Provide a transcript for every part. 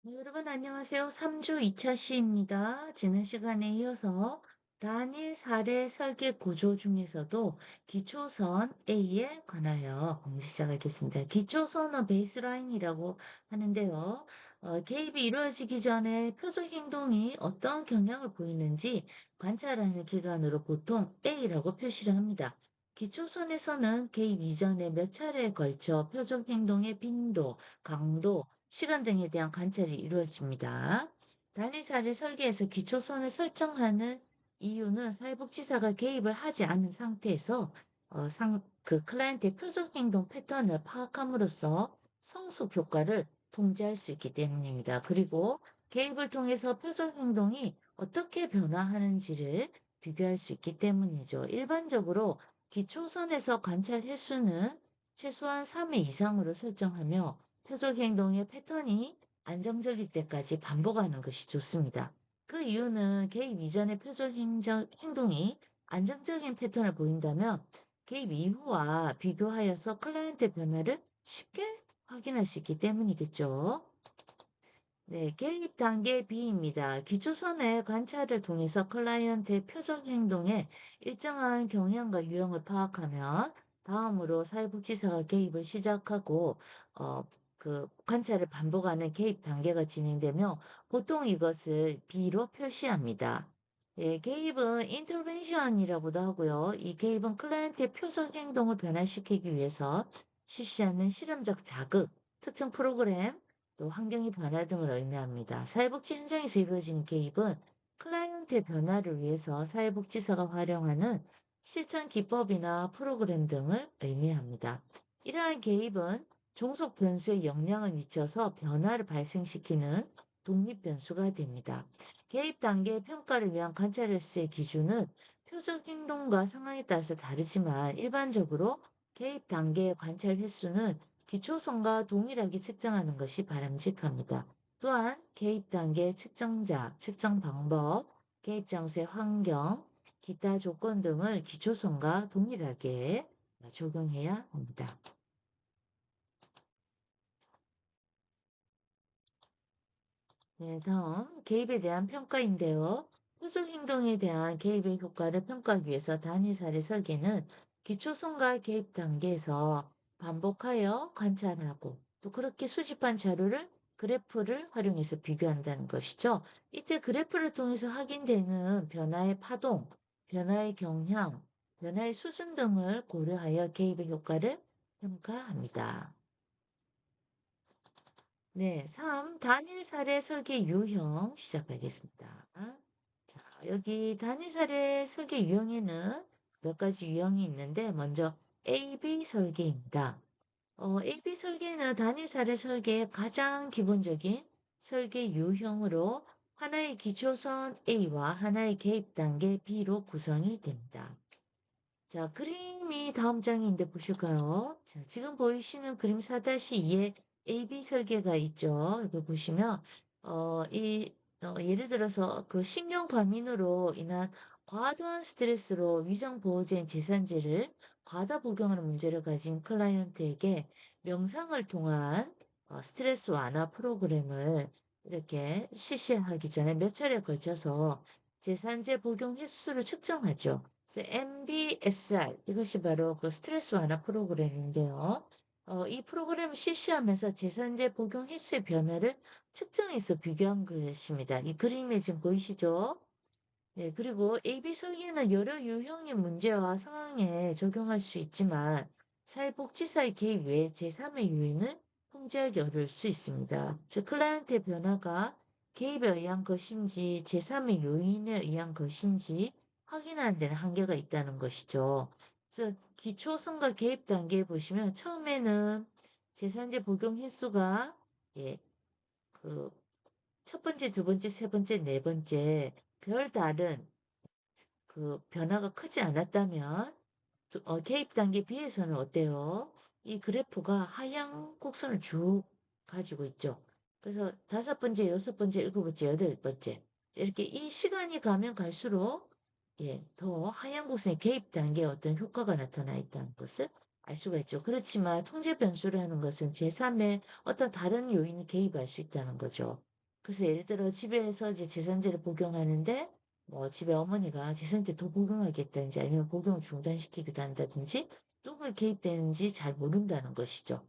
네, 여러분 안녕하세요. 3주 2차 시입니다. 지난 시간에 이어서 단일 사례 설계 구조 중에서도 기초선 A에 관하여 공부 시작하겠습니다. 기초선은 베이스라인이라고 하는데요. 개입이 이루어지기 전에 표적 행동이 어떤 경향을 보이는지 관찰하는 기간으로 보통 A라고 표시를 합니다. 기초선에서는 개입 이전에 몇 차례에 걸쳐 표적 행동의 빈도, 강도, 시간 등에 대한 관찰이 이루어집니다. 단위사를 설계해서 기초선을 설정하는 이유는 사회복지사가 개입을 하지 않은 상태에서 그 클라이언트의 표적 행동 패턴을 파악함으로써 성숙 효과를 통제할 수 있기 때문입니다. 그리고 개입을 통해서 표적 행동이 어떻게 변화하는지를 비교할 수 있기 때문이죠. 일반적으로 기초선에서 관찰 횟수는 최소한 3회 이상으로 설정하며 표적 행동의 패턴이 안정적일 때까지 반복하는 것이 좋습니다. 그 이유는 개입 이전의 표적 행동이 안정적인 패턴을 보인다면 개입 이후와 비교하여서 클라이언트 변화를 쉽게 확인할 수 있기 때문이겠죠. 네, 개입 단계 B입니다. 기초선의 관찰을 통해서 클라이언트의 표적 행동에 일정한 경향과 유형을 파악하면 다음으로 사회복지사가 개입을 시작하고 어, 그 관찰을 반복하는 개입 단계가 진행되며 보통 이것을 B로 표시합니다. 예, 개입은 인터벤션이라고도 하고요. 이 개입은 클라이언트의 표적 행동을 변화시키기 위해서 실시하는 실험적 자극, 특정 프로그램, 또 환경의 변화 등을 의미합니다. 사회복지 현장에서 이루어지는 개입은 클라이언트의 변화를 위해서 사회복지사가 활용하는 실천 기법이나 프로그램 등을 의미합니다. 이러한 개입은 종속 변수에 영향을 미쳐서 변화를 발생시키는 독립 변수가 됩니다. 개입 단계의 평가를 위한 관찰 횟수의 기준은 표적 행동과 상황에 따라서 다르지만 일반적으로 개입 단계의 관찰 횟수는 기초선과 동일하게 측정하는 것이 바람직합니다. 또한 개입 단계 측정자, 측정 방법, 개입 장소의 환경, 기타 조건 등을 기초선과 동일하게 적용해야 합니다. 네, 다음 개입에 대한 평가인데요. 후속 행동에 대한 개입의 효과를 평가하기 위해서 단위 사례 설계는 기초선과 개입 단계에서 반복하여 관찰하고 또 그렇게 수집한 자료를 그래프를 활용해서 비교한다는 것이죠. 이때 그래프를 통해서 확인되는 변화의 파동, 변화의 경향, 변화의 수준 등을 고려하여 개입의 효과를 평가합니다. 네, 3. 단일 사례 설계 유형 시작하겠습니다. 자, 여기 단일 사례 설계 유형에는 몇 가지 유형이 있는데 먼저 AB 설계입니다. AB 설계는 단일 사례 설계의 가장 기본적인 설계 유형으로 하나의 기초선 A와 하나의 개입 단계 B로 구성이 됩니다. 자, 그림이 다음 장인데 보실까요? 자, 지금 보이시는 그림 4-2에 AB 설계가 있죠. 이거 보시면, 예를 들어서 그 신경 과민으로 인한 과도한 스트레스로 위장 보호제인 제산제를 과다 복용하는 문제를 가진 클라이언트에게 명상을 통한 스트레스 완화 프로그램을 이렇게 실시하기 전에 몇 차례에 걸쳐서 제산제 복용 횟수를 측정하죠. 그래서 MBSR 이것이 바로 그 스트레스 완화 프로그램인데요. 이 프로그램을 실시하면서 제산제 복용 횟수의 변화를 측정해서 비교한 것입니다. 이 그림에 지금 보이시죠? 네, 그리고 AB 설계는 여러 유형의 문제와 상황에 적용할 수 있지만 사회복지사의 개입 외에 제3의 요인을 통제하기 어려울 수 있습니다. 즉, 클라이언트의 변화가 개입에 의한 것인지 제3의 요인에 의한 것인지 확인하는 데는 한계가 있다는 것이죠. 그래서 기초선과 개입 단계에 보시면 처음에는 제산제 복용 횟수가 예, 그 첫 번째, 두 번째, 세 번째, 네 번째 별다른 그 변화가 크지 않았다면 개입 단계 B에서는 어때요? 이 그래프가 하향 곡선을 쭉 가지고 있죠. 그래서 다섯 번째, 여섯 번째, 일곱 번째, 여덟 번째 이렇게 이 시간이 가면 갈수록 더 하향 곡선의 개입 단계에 어떤 효과가 나타나 있다는 것을 알 수가 있죠. 그렇지만 통제 변수라는 것은 제3의 어떤 다른 요인이 개입할 수 있다는 거죠. 그래서 예를 들어 집에서 이제 제산제를 복용하는데 뭐 집에 어머니가 제산제 더 복용하겠다든지 아니면 복용을 중단시키기도 한다든지 누가 개입되는지 잘 모른다는 것이죠.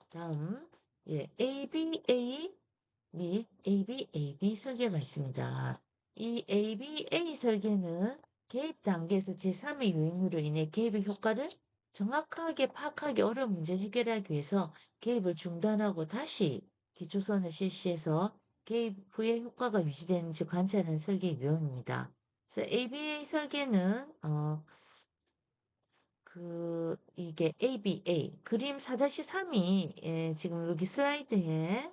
다음, 예, ABA 및 ABAB 설계가 있습니다. 이 ABA 설계는 개입 단계에서 제3의 요인으로 인해 개입의 효과를 정확하게 파악하기 어려운 문제를 해결하기 위해서 개입을 중단하고 다시 기초선을 실시해서 개입 후에 효과가 유지되는지 관찰하는 설계 유형입니다. 그래서 ABA 설계는 이게 ABA 그림 4-3이 지금 여기 슬라이드에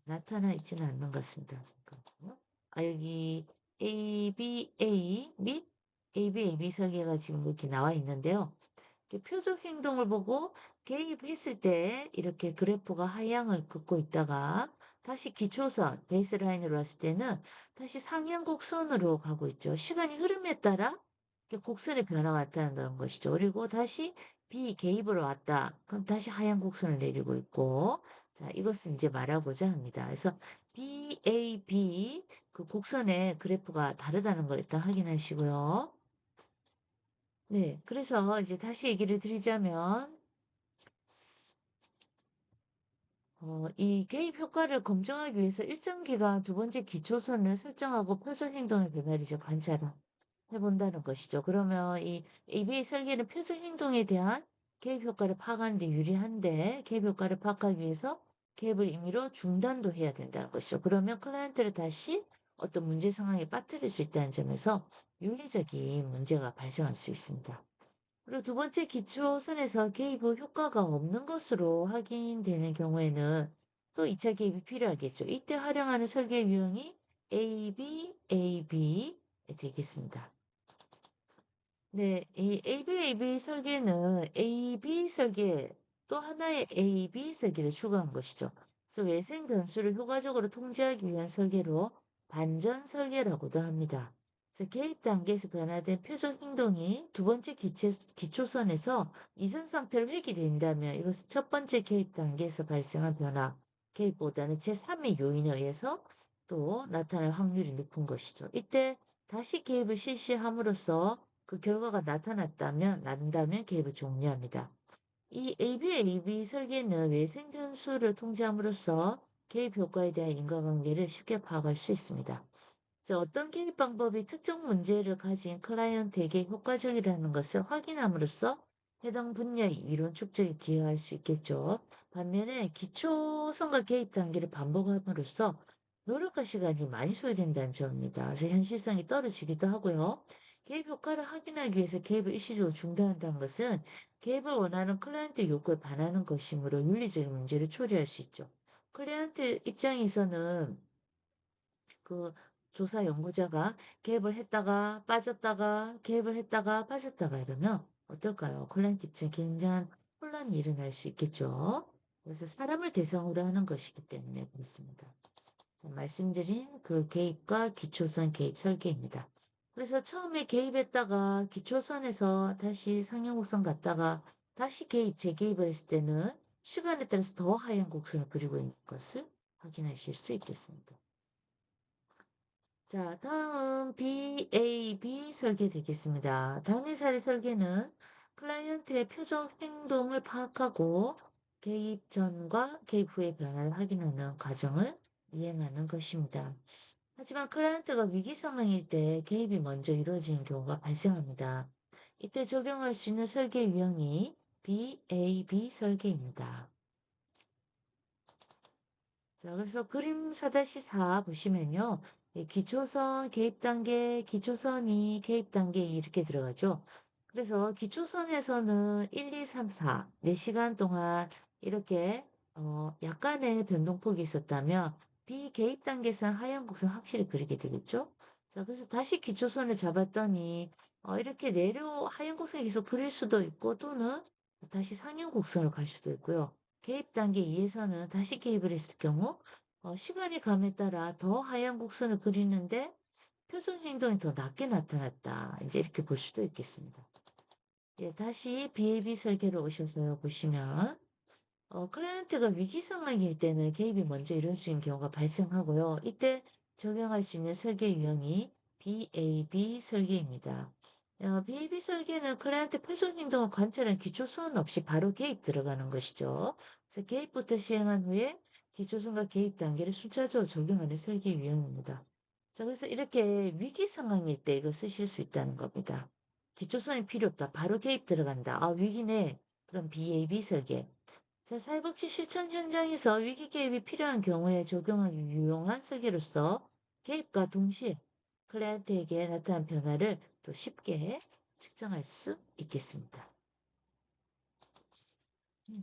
나타나 있지는 않는 것 같습니다. 잠깐만요. 여기 ABA 및 ABAB 설계가 지금 이렇게 나와 있는데요. 이렇게 표적 행동을 보고 개입했을 때 이렇게 그래프가 하향을 긋고 있다가 다시 기초선, 베이스라인으로 왔을 때는 다시 상향 곡선으로 가고 있죠. 시간이 흐름에 따라 이렇게 곡선의 변화가 나타난다는 것이죠. 그리고 다시 비개입으로 왔다. 그럼 다시 하향 곡선을 내리고 있고 자, 이것은 이제 말하고자 합니다. 그래서 BAB 그 곡선의 그래프가 다르다는 걸 일단 확인하시고요. 네, 그래서 이제 다시 얘기를 드리자면 이 개입 효과를 검증하기 위해서 일정 기간 두 번째 기초선을 설정하고 표적 행동의 변화를 이제 관찰을 해본다는 것이죠. 그러면 이 ABA 설계는 표적 행동에 대한 개입 효과를 파악하는 데 유리한데 개입 효과를 파악하기 위해서 개입을 임의로 중단도 해야 된다는 것이죠. 그러면 클라이언트를 다시 어떤 문제 상황에 빠뜨릴 수 있다는 점에서 윤리적인 문제가 발생할 수 있습니다. 그리고 두 번째 기초선에서 개입 후 효과가 없는 것으로 확인되는 경우에는 또 2차 개입이 필요하겠죠. 이때 활용하는 설계 유형이 ABAB 되겠습니다. 네, 이 ABAB 설계는 AB 설계 또 하나의 AB 설계를 추가한 것이죠. 그래서 외생 변수를 효과적으로 통제하기 위한 설계로 반전 설계라고도 합니다. 그래서 개입 단계에서 변화된 표적 행동이 두 번째 기초선에서 이전 상태로 회귀된다면 이것은 첫 번째 개입 단계에서 발생한 변화, 개입보다는 제3의 요인에 의해서 또 나타날 확률이 높은 것이죠. 이때 다시 개입을 실시함으로써 그 결과가 난다면 개입을 종료합니다. 이 ABAB 설계는 외생 변수를 통제함으로써 개입 효과에 대한 인과관계를 쉽게 파악할 수 있습니다. 어떤 개입 방법이 특정 문제를 가진 클라이언트에게 효과적이라는 것을 확인함으로써 해당 분야의 이론 축적에 기여할 수 있겠죠. 반면에 기초 선거 개입 단계를 반복함으로써 노력과 시간이 많이 소요된다는 점입니다. 그래서 현실성이 떨어지기도 하고요. 개입 효과를 확인하기 위해서 개입을 일시적으로 중단한다는 것은 개입을 원하는 클라이언트 요구에 반하는 것이므로 윤리적인 문제를 초래할 수 있죠. 클라이언트 입장에서는 그 조사 연구자가 개입을 했다가 빠졌다가 개입을 했다가 빠졌다가 이러면 어떨까요? 클라이언트 입장에 굉장한 혼란이 일어날 수 있겠죠. 그래서 사람을 대상으로 하는 것이기 때문에 그렇습니다. 자, 말씀드린 그 개입과 기초선 개입 설계입니다. 그래서 처음에 개입했다가 기초선에서 다시 상향곡선 갔다가 다시 재개입을 했을 때는 시간에 따라서 더 하얀 곡선을 그리고 있는 것을 확인하실 수 있겠습니다. 자, 다음 BAB 설계 되겠습니다. 단위 사례 설계는 클라이언트의 표적 행동을 파악하고 개입 전과 개입 후의 변화를 확인하는 과정을 이행하는 것입니다. 하지만 클라이언트가 위기 상황일 때 개입이 먼저 이루어지는 경우가 발생합니다. 이때 적용할 수 있는 설계 유형이 BAB 설계입니다. 자, 그래서 그림 4-4 보시면요. 기초선, 개입 단계, 기초선이 개입 단계 이렇게 들어가죠. 그래서 기초선에서는 1, 2, 3, 4, 4시간 동안 이렇게 약간의 변동폭이 있었다면 비개입 단계에서는 하얀 곡선 확실히 그리게 되겠죠. 자, 그래서 다시 기초선을 잡았더니 이렇게 하얀 곡선이 계속 그릴 수도 있고 또는 다시 상향 곡선을 갈 수도 있고요. 개입 단계 2에서는 다시 개입을 했을 경우 시간이 감에 따라 더 하얀 곡선을 그리는데 표정 행동이 더 낮게 나타났다. 이제 이렇게 볼 수도 있겠습니다. 예, 다시 BAB 설계로 오셔서 보시면 클라이언트가 위기 상황일 때는 개입이 먼저 이룰 수 있는 경우가 발생하고요. 이때 적용할 수 있는 설계 유형이 BAB 설계입니다. BAB 설계는 클라이언트 표정 행동을 관찰한 기초 수원 없이 바로 개입 들어가는 것이죠. 그래서 개입부터 시행한 후에 기초순과 개입 단계를 순차적으로 적용하는 설계 유형입니다. 자, 그래서 이렇게 위기 상황일 때 이거 쓰실 수 있다는 겁니다. 기초수원이 필요 없다. 바로 개입 들어간다. 아, 위기네. 그럼 BAB 설계. 자, 사회복지 실천 현장에서 위기 개입이 필요한 경우에 적용하기 유용한 설계로서 개입과 동시에 클라이언트에게 나타난 변화를 또 쉽게 측정할 수 있겠습니다. 음.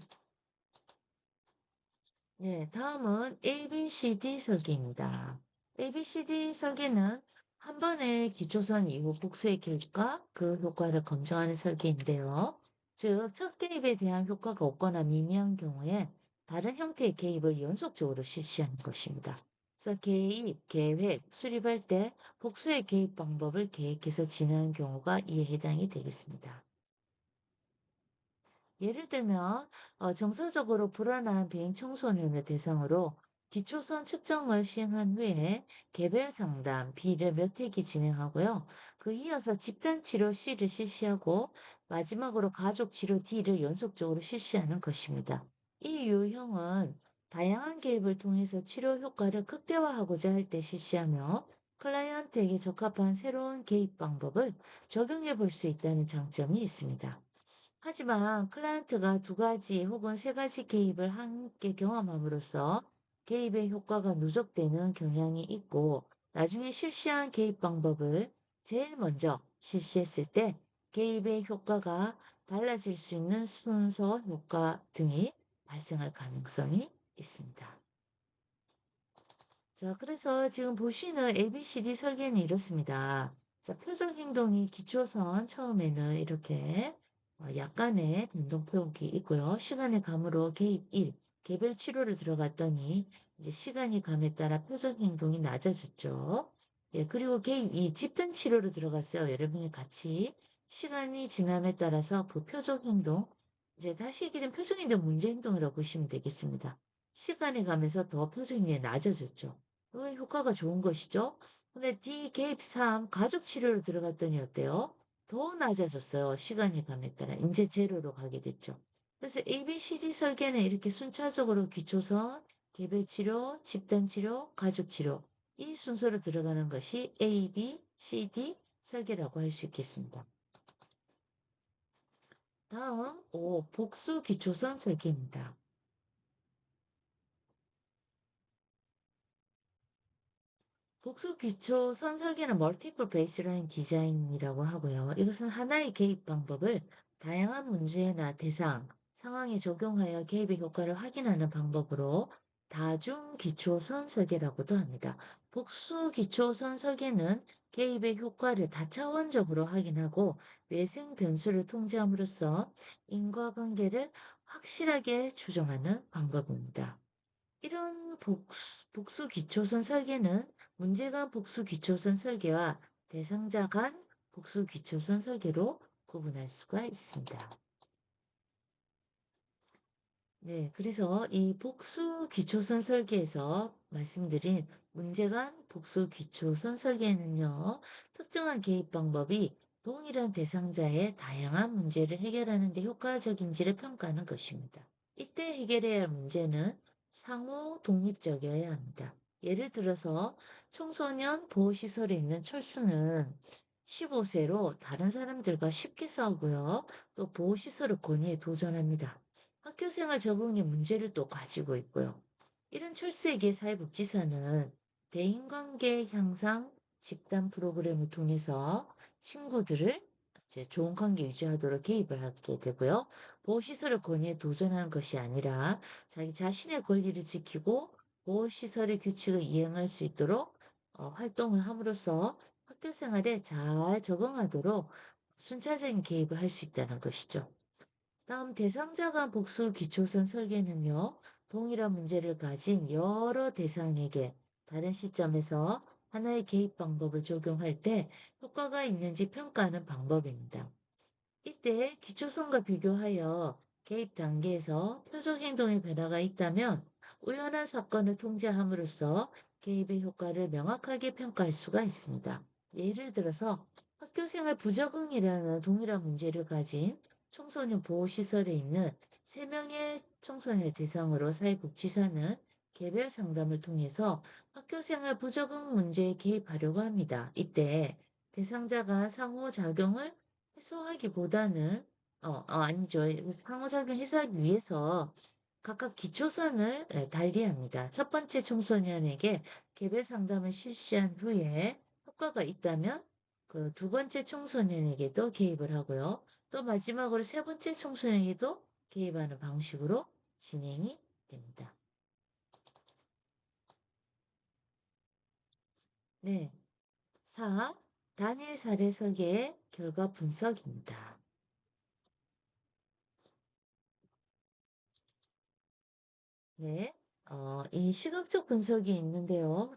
네, 다음은 ABCD 설계입니다. ABCD 설계는 한 번의 기초선 이후 복수의 개입과 그 효과를 검증하는 설계인데요. 즉, 첫 개입에 대한 효과가 없거나 미미한 경우에 다른 형태의 개입을 연속적으로 실시하는 것입니다. 그래서 개입, 계획, 수립할 때 복수의 개입 방법을 계획해서 진행하는 경우가 이에 해당이 되겠습니다. 예를 들면 정서적으로 불안한 비행 청소년을 대상으로 기초선 측정을 시행한 후에 개별 상담 B를 몇 회기 진행하고요. 그 이어서 집단 치료 C를 실시하고 마지막으로 가족 치료 D를 연속적으로 실시하는 것입니다. 이 유형은 다양한 개입을 통해서 치료 효과를 극대화하고자 할 때 실시하며 클라이언트에게 적합한 새로운 개입 방법을 적용해 볼 수 있다는 장점이 있습니다. 하지만 클라이언트가 두 가지 혹은 세 가지 개입을 함께 경험함으로써 개입의 효과가 누적되는 경향이 있고 나중에 실시한 개입 방법을 제일 먼저 실시했을 때 개입의 효과가 달라질 수 있는 순서 효과 등이 발생할 가능성이 있습니다. 자, 그래서 지금 보시는 ABCD 설계는 이렇습니다. 자, 표정 행동이 기초선 처음에는 이렇게 약간의 변동폭이 있고요. 시간의 감으로 개입 1, 개별 치료를 들어갔더니 이제 시간이 감에 따라 표정 행동이 낮아졌죠. 예, 그리고 개입 2, 집단 치료를 들어갔어요. 여러분이 같이 시간이 지남에 따라서 그 표정 행동, 이제 다시 얘기된 표정 행동 문제 행동이라고 보시면 되겠습니다. 시간이 가면서 더 표정이 낮아졌죠. 효과가 좋은 것이죠. 근데 D 개입 3 가족 치료로 들어갔더니 어때요? 더 낮아졌어요. 시간이 감에 따라. 이제 제로로 가게 됐죠. 그래서 ABCD 설계는 이렇게 순차적으로 기초선, 개별 치료, 집단 치료, 가족 치료 이 순서로 들어가는 것이 A, B, C, D 설계라고 할 수 있겠습니다. 다음 5. 복수 기초선 설계입니다. 복수 기초 선 설계는 멀티플 베이스라인 디자인이라고 하고요. 이것은 하나의 개입 방법을 다양한 문제나 대상, 상황에 적용하여 개입의 효과를 확인하는 방법으로 다중 기초선 설계라고도 합니다. 복수 기초선 설계는 개입의 효과를 다차원적으로 확인하고 외생 변수를 통제함으로써 인과관계를 확실하게 추정하는 방법입니다. 이런 복수 기초선 설계는 문제 간 복수 기초선 설계와 대상자 간 복수 기초선 설계로 구분할 수가 있습니다. 네, 그래서 이 복수 기초선 설계에서 말씀드린 문제 간 복수 기초선 설계는요, 특정한 개입 방법이 동일한 대상자의 다양한 문제를 해결하는 데 효과적인지를 평가하는 것입니다. 이때 해결해야 할 문제는 상호 독립적이어야 합니다. 예를 들어서 청소년 보호시설에 있는 철수는 15세로 다른 사람들과 쉽게 싸우고요. 또 보호시설을 권유에 도전합니다. 학교생활 적응에 문제를 또 가지고 있고요. 이런 철수에게 사회복지사는 대인관계 향상 집단 프로그램을 통해서 친구들을 이제 좋은 관계 유지하도록 개입을 하게 되고요. 보호시설을 권유해 도전하는 것이 아니라 자기 자신의 권리를 지키고 보호시설의 규칙을 이행할 수 있도록 활동을 함으로써 학교 생활에 잘 적응하도록 순차적인 개입을 할 수 있다는 것이죠. 다음 대상자 간 복수 기초선 설계는요. 동일한 문제를 가진 여러 대상에게 다른 시점에서 하나의 개입 방법을 적용할 때 효과가 있는지 평가하는 방법입니다. 이때 기초선과 비교하여 개입 단계에서 표적 행동의 변화가 있다면 우연한 사건을 통제함으로써 개입의 효과를 명확하게 평가할 수가 있습니다. 예를 들어서 학교생활 부적응이라는 동일한 문제를 가진 청소년 보호시설에 있는 3명의 청소년을 대상으로 사회복지사는 개별 상담을 통해서 학교생활 부적응 문제에 개입하려고 합니다. 이때 대상자가 상호작용을 해소하기보다는 아니죠. 상호작용 해소하기 위해서 각각 기초선을 달리합니다. 첫 번째 청소년에게 개별 상담을 실시한 후에 효과가 있다면 그 두 번째 청소년에게도 개입을 하고요. 또 마지막으로 세 번째 청소년에게도 개입하는 방식으로 진행이 됩니다. 네. 4. 단일 사례 설계의 결과 분석입니다. 네. 이 시각적 분석이 있는데요.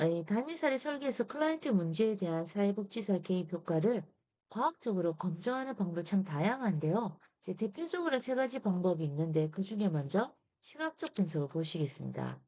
이 단위사례 설계에서 클라이언트 문제에 대한 사회복지사 개입 효과를 과학적으로 검증하는 방법 참 다양한데요. 이제 대표적으로 세 가지 방법이 있는데 그중에 먼저 시각적 분석을 보시겠습니다.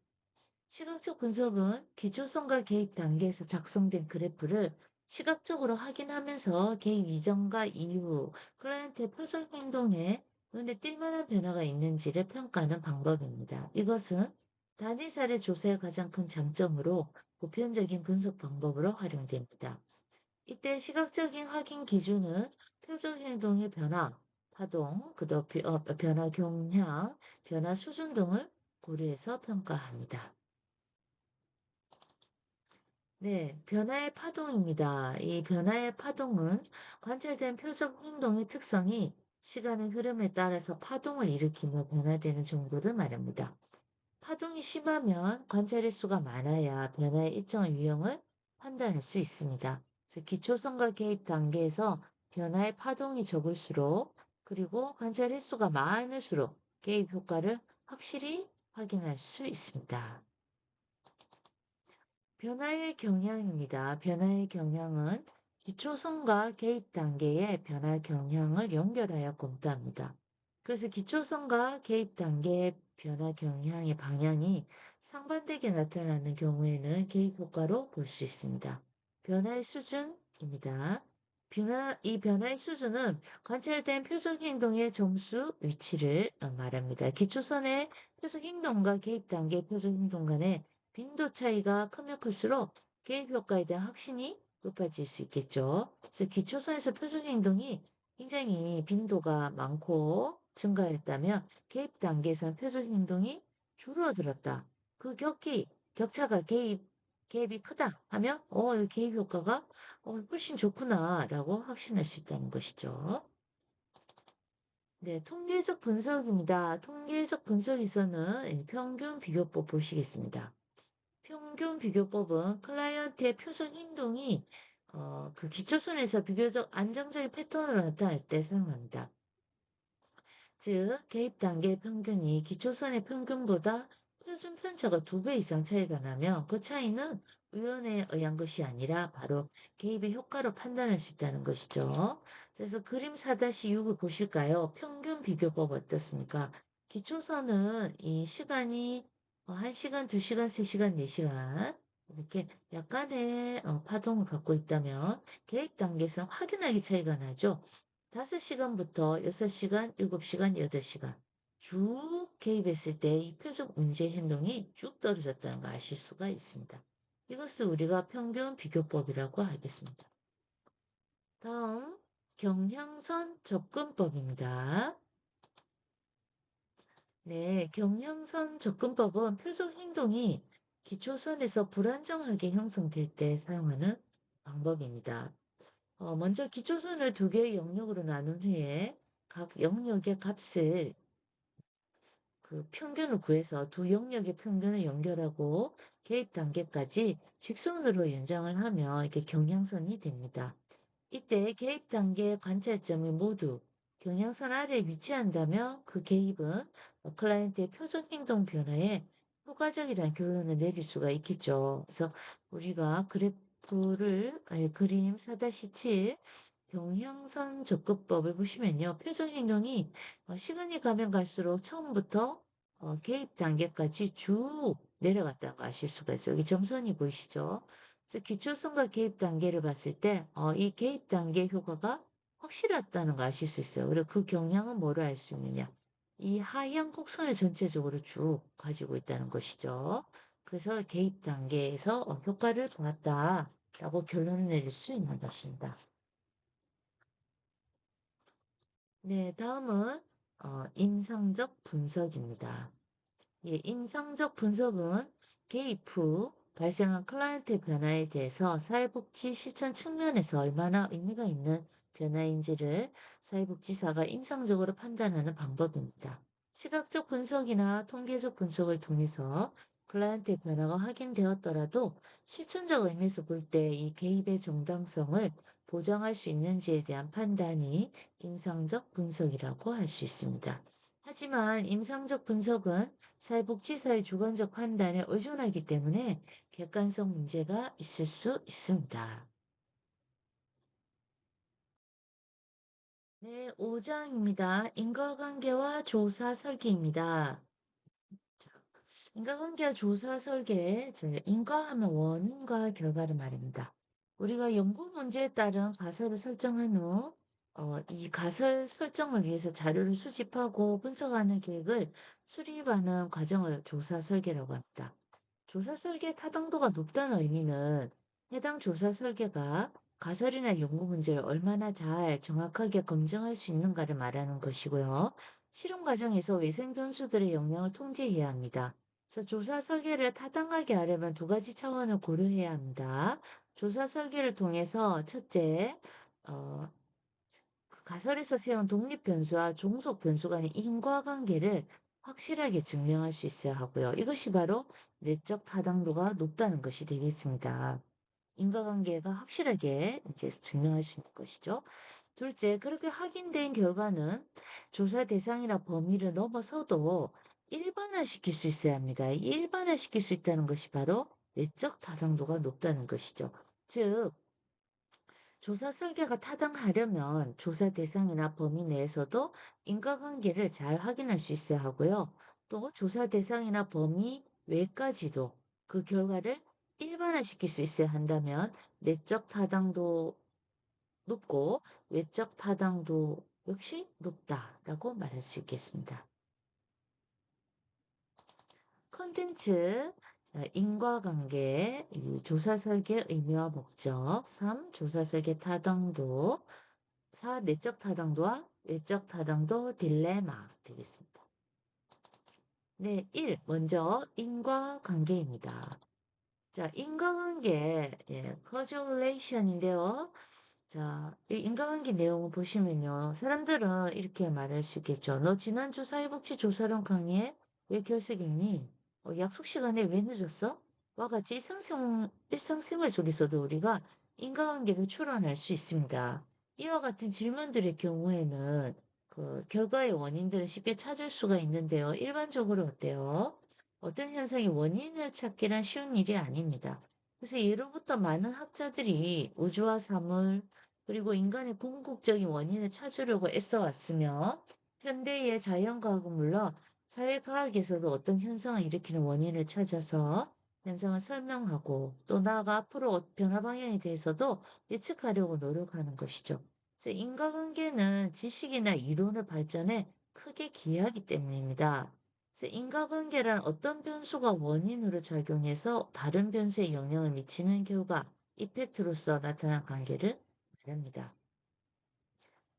시각적 분석은 기초성과 개입 단계에서 작성된 그래프를 시각적으로 확인하면서 개입 이전과 이후 클라이언트의 표적 행동에 눈에 띌 만한 변화가 있는지를 평가하는 방법입니다. 이것은 단위 사례 조사의 가장 큰 장점으로 보편적인 분석 방법으로 활용됩니다. 이때 시각적인 확인 기준은 표적 행동의 변화, 파동, 그다음 변화 경향, 변화 수준 등을 고려해서 평가합니다. 네, 변화의 파동입니다. 이 변화의 파동은 관찰된 표적 행동의 특성이 시간의 흐름에 따라서 파동을 일으키며 변화되는 정도를 말합니다. 파동이 심하면 관찰 횟수가 많아야 변화의 일정한 유형을 판단할 수 있습니다. 그래서 기초선과 개입 단계에서 변화의 파동이 적을수록 그리고 관찰 횟수가 많을수록 개입 효과를 확실히 확인할 수 있습니다. 변화의 경향입니다. 변화의 경향은 기초선과 개입 단계의 변화 경향을 연결하여 검토합니다. 그래서 기초선과 개입 단계의 변화 경향의 방향이 상반되게 나타나는 경우에는 개입 효과로 볼 수 있습니다. 변화의 수준입니다. 이 변화의 수준은 관찰된 표적 행동의 점수, 위치를 말합니다. 기초선의 표적 행동과 개입 단계의 표적 행동 간의 빈도 차이가 크면 클수록 개입 효과에 대한 확신이 높아질 수 있겠죠. 그래서 기초선에서 표적 행동이 굉장히 빈도가 많고 증가했다면 개입 단계에서는 표적 행동이 줄어들었다. 그 격차가 개입이 크다 하면, 이 개입 효과가 훨씬 좋구나라고 확신할 수 있다는 것이죠. 네, 통계적 분석입니다. 통계적 분석에서는 평균 비교법 보시겠습니다. 평균 비교법은 클라이언트의 표준 행동이 그 기초선에서 비교적 안정적인 패턴으로 나타날 때 사용합니다. 즉, 개입 단계 평균이 기초선의 평균보다 표준 편차가 2배 이상 차이가 나면 그 차이는 우연에 의한 것이 아니라 바로 개입의 효과로 판단할 수 있다는 것이죠. 그래서 그림 4-6을 보실까요? 평균 비교법 어떻습니까? 기초선은 이 시간이 1시간, 2시간, 3시간, 4시간 이렇게 약간의 파동을 갖고 있다면 개입 단계에서 확연하게 차이가 나죠. 5시간부터 6시간, 7시간, 8시간 쭉 개입했을 때 이 표적 문제 행동이 쭉 떨어졌다는 거 아실 수가 있습니다. 이것을 우리가 평균 비교법이라고 하겠습니다. 다음 경향선 접근법입니다. 네, 경향선 접근법은 표적 행동이 기초선에서 불안정하게 형성될 때 사용하는 방법입니다. 먼저 기초선을 2개의 영역으로 나눈 후에 각 영역의 값을 그 평균을 구해서 두 영역의 평균을 연결하고 개입 단계까지 직선으로 연장을 하면 이게 경향선이 됩니다. 이때 개입 단계 관찰점이 모두 경향선 아래에 위치한다면 그 개입은 클라이언트의 표적 행동 변화에 효과적이라는 결론을 내릴 수가 있겠죠. 그래서 우리가 그래프를 그림 4-7 경향선 접근법을 보시면요. 표정 행동이 시간이 가면 갈수록 처음부터 개입 단계까지 쭉 내려갔다는 거 아실 수가 있어요. 여기 점선이 보이시죠? 그래서 기초성과 개입 단계를 봤을 때 이 개입 단계 효과가 확실했다는 거 아실 수 있어요. 그리고 그 경향은 뭐로 알 수 있느냐? 이 하향 곡선을 전체적으로 쭉 가지고 있다는 것이죠. 그래서 개입 단계에서 효과를 보았다라고 결론을 내릴 수 있는 것입니다. 네, 다음은 임상적 분석입니다. 예, 임상적 분석은 개입 후 발생한 클라이언트 변화에 대해서 사회복지 실천 측면에서 얼마나 의미가 있는 변화인지를 사회복지사가 임상적으로 판단하는 방법입니다. 시각적 분석이나 통계적 분석을 통해서 클라이언트 변화가 확인되었더라도 실천적 의미에서 볼 때 이 개입의 정당성을 보장할 수 있는지에 대한 판단이 임상적 분석이라고 할 수 있습니다. 하지만 임상적 분석은 사회복지사의 주관적 판단에 의존하기 때문에 객관성 문제가 있을 수 있습니다. 네, 5장입니다. 인과관계와 조사 설계입니다. 자, 인과관계와 조사 설계, 인과하면 원인과 결과를 말입니다. 우리가 연구 문제에 따른 가설을 설정한 후, 이 가설 설정을 위해서 자료를 수집하고 분석하는 계획을 수립하는 과정을 조사 설계라고 합니다. 조사 설계 타당도가 높다는 의미는 해당 조사 설계가 가설이나 연구 문제를 얼마나 잘 정확하게 검증할 수 있는가를 말하는 것이고요. 실험 과정에서 외생 변수들의 영향을 통제해야 합니다. 그래서 조사 설계를 타당하게 하려면 두 가지 차원을 고려해야 합니다. 조사 설계를 통해서 첫째, 어, 그 가설에서 세운 독립 변수와 종속 변수 간의 인과관계를 확실하게 증명할 수 있어야 하고요. 이것이 바로 내적 타당도가 높다는 것이 되겠습니다. 인과관계가 확실하게 이제 증명할 수 있는 것이죠. 둘째, 그렇게 확인된 결과는 조사 대상이나 범위를 넘어서도 일반화시킬 수 있어야 합니다. 이 일반화시킬 수 있다는 것이 바로 내적 타당도가 높다는 것이죠. 즉, 조사 설계가 타당하려면 조사 대상이나 범위 내에서도 인과관계를 잘 확인할 수 있어야 하고요. 또 조사 대상이나 범위 외까지도 그 결과를 일반화시킬 수 있어야 한다면 내적 타당도 높고 외적 타당도 역시 높다라고 말할 수 있겠습니다. 콘텐츠, 인과관계, 조사 설계 의미와 목적, 3. 조사 설계 타당도, 4. 내적 타당도와 외적 타당도 딜레마 되겠습니다. 네, 1. 먼저 인과관계입니다. 자, 인과관계, correlation인데요. 자, 이 인과관계 내용을 보시면요. 사람들은 이렇게 말할 수 있겠죠. 너 지난주 사회복지 조사론 강의에 왜 결석했니? 약속 시간에 왜 늦었어? 와 같이 일상생활 속에서도 우리가 인과관계를 추론할 수 있습니다. 이와 같은 질문들의 경우에는 그 결과의 원인들을 쉽게 찾을 수가 있는데요. 일반적으로 어때요? 어떤 현상의 원인을 찾기란 쉬운 일이 아닙니다. 그래서 예로부터 많은 학자들이 우주와 사물, 그리고 인간의 궁극적인 원인을 찾으려고 애써 왔으며, 현대의 자연과학은 물론 사회과학에서도 어떤 현상을 일으키는 원인을 찾아서 현상을 설명하고 또 나아가 앞으로 변화 방향에 대해서도 예측하려고 노력하는 것이죠. 그래서 인과관계는 지식이나 이론의 발전에 크게 기여하기 때문입니다. 그래서 인과관계란 어떤 변수가 원인으로 작용해서 다른 변수에 영향을 미치는 결과, 이펙트로서 나타난 관계를 말합니다.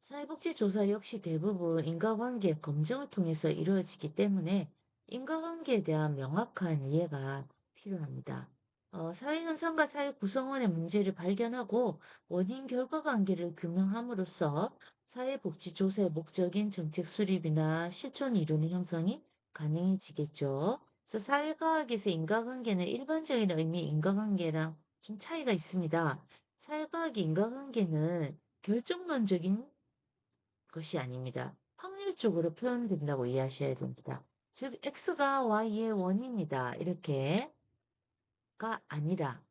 사회복지조사 역시 대부분 인과관계 검증을 통해서 이루어지기 때문에 인과관계에 대한 명확한 이해가 필요합니다. 사회현상과 사회 구성원의 문제를 발견하고 원인 결과 관계를 규명함으로써 사회복지조사의 목적인 정책 수립이나 실천 이루는 형성이 가능해지겠죠. 그래서 사회과학에서 인과관계는 일반적인 의미 인과관계랑 좀 차이가 있습니다. 사회과학의 인과관계는 결정론적인 것이 아닙니다. 확률적으로 표현된다고 이해하셔야 됩니다. 즉, X가 Y의 원인이다. 이렇게가 아니라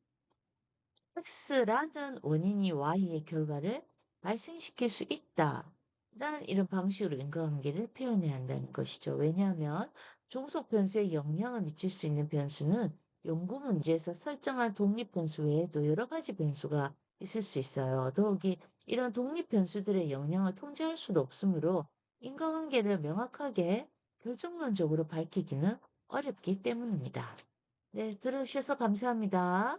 X라는 원인이 Y의 결과를 발생시킬 수 있다. 라는 이런 방식으로 인과관계를 표현해야 한다는 것이죠. 왜냐하면 종속 변수에 영향을 미칠 수 있는 변수는 연구 문제에서 설정한 독립 변수 외에도 여러 가지 변수가 있을 수 있어요. 더욱이 이런 독립 변수들의 영향을 통제할 수도 없으므로 인과관계를 명확하게 결정론적으로 밝히기는 어렵기 때문입니다. 네, 들어주셔서 감사합니다.